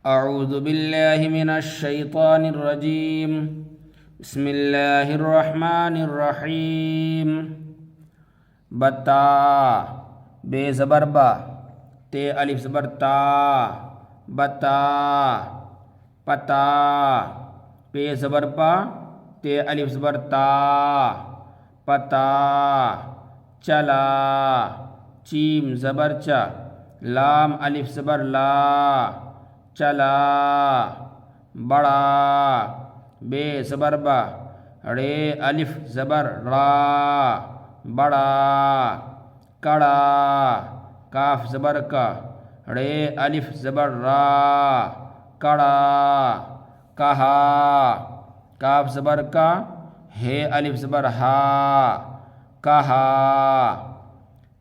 أعوذ بالله من الشيطان الرجيم. بسم الله الرحمن الرحيم. بتا بے زبر با، تے الف زبر تا، بتا. پتا پے زبر پا، تے الف زبر تا، پتا. چلا چیم زبر چا، لام الف زبر لا، چلا. بڑا بے زبر با، رے الف زبر را، بڑا. کڑا کاف زبر کا، رے الف زبر را، کڑا. کہا کاف زبر کا، ہے الف زبر ہا، کہا.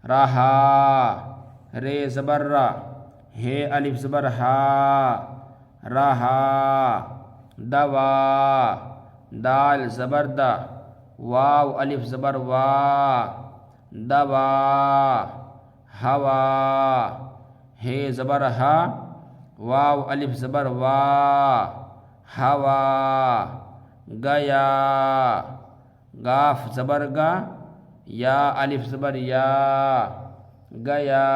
رہا رے زبر را، ہے الف زبر ہا، رہا. دوا دال زبر دا، واو الف زبر وا، دوا. ہوا ہے زبر ہا، واو الف زبر وا، ہوا. گیا گاف زبر گا، یا الف زبر یا، گیا.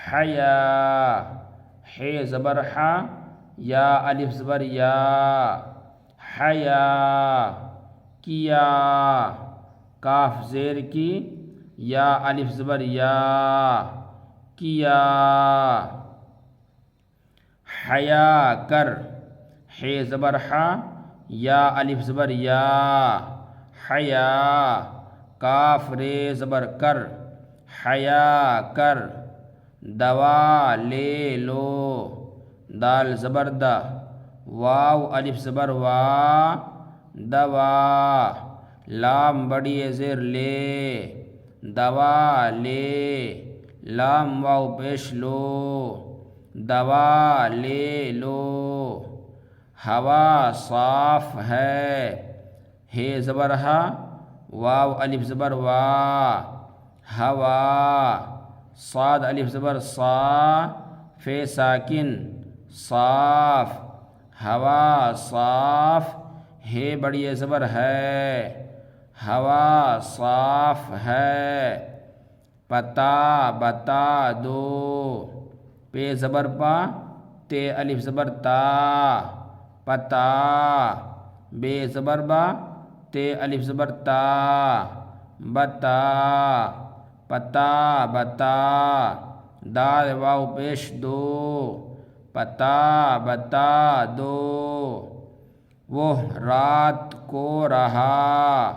حیا ہے زبر حا، یا الف زبر یا، حیا. کیا کاف زیر کی، یا الف زبر یا، کیا. حیا کر ہے زبر حا، یا الف زبر یا، حیا. کاف رے زبر کر، حیا کر. دوا لے لو، دال زبر دا، واو الف زبر وا، دوا. لام بڑی زیر لے، دوا لے، لام واو پیش لو، دوا لے لو. ہوا صاف ہے زبر ہا، واو الف زبر وا، ہوا. صاد الف زبر صا، فے ساکن، صاف. ہوا صاف ہے بڑی زبر ہے، ہوا صاف ہے. پتا بتا دو، پے زبر پا، تے الف زبر تا، پتا. بے زبر با، تے الف زبر تا، بتا. پتا بتا دال واو پیش دو، پتا بتا دو. وہ رات کو رہا،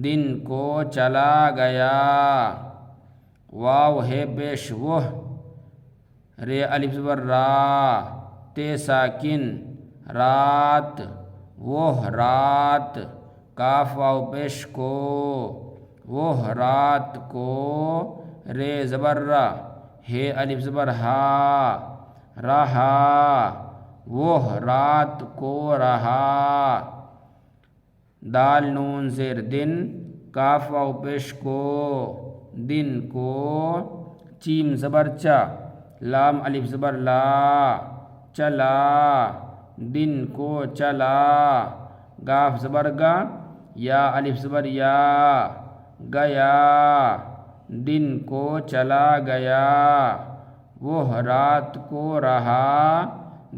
دن کو چلا گیا، واو ہے پیش وہ، رے الف زبر را، تے ساکن، رات. وہ رات کاف واو پیش کو، وہ رات کو، رے زبر را، ہے الف زبر ہا، رہا. وہ رات کو رہا. دال نون زیر دن، کاف واو پیش کو، دن کو. چیم زبر چا، لام الف زبر لا، چلا، دن کو چلا. گاف زبر گا، یا الف زبر یا، گیا، دن کو چلا گیا. وہ رات کو رہا،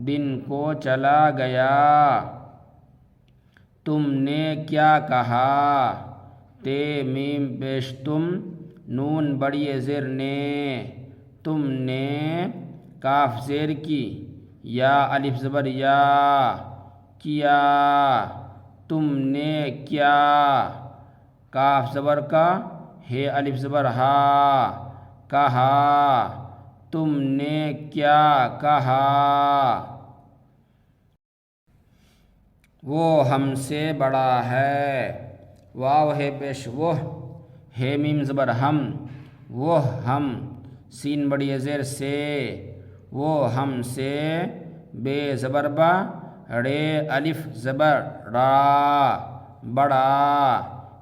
دن کو چلا گیا. تم نے کیا کہا، تے میم پیش تم، نون بڑی زیر نے، تم نے. کاف زیر کی، یا الف زبر یا، کیا. تم نے کیا کاف زبر کا، ہے الف زبر ہا، کہا. تم نے کیا کہا. وہ ہم سے بڑا ہے، واو ہے پیش وہ، ہے میم زبر ہم، وہ ہم. سین بڑی زیر سے، وہ ہم سے. بے زبر با، رے الف زبر را، بڑا.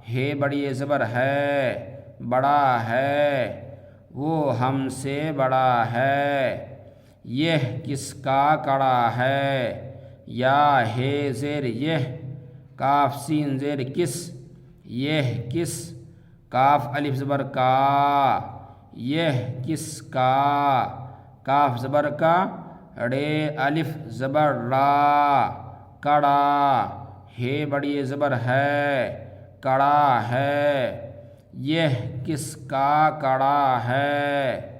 ہے بڑی زبر ہے، بڑا ہے. وہ ہم سے بڑا ہے. یہ کس کا کڑا ہے، یا ہے زیر یہ، کاف سین زیر کس، یہ کس، کاف الف زبر کا، یہ کس کا، کاف زبر کا، رے الف زبر را، کڑا، ہے بڑی زبر ہے، کڑا ہے، یہ کس کا کڑا ہے۔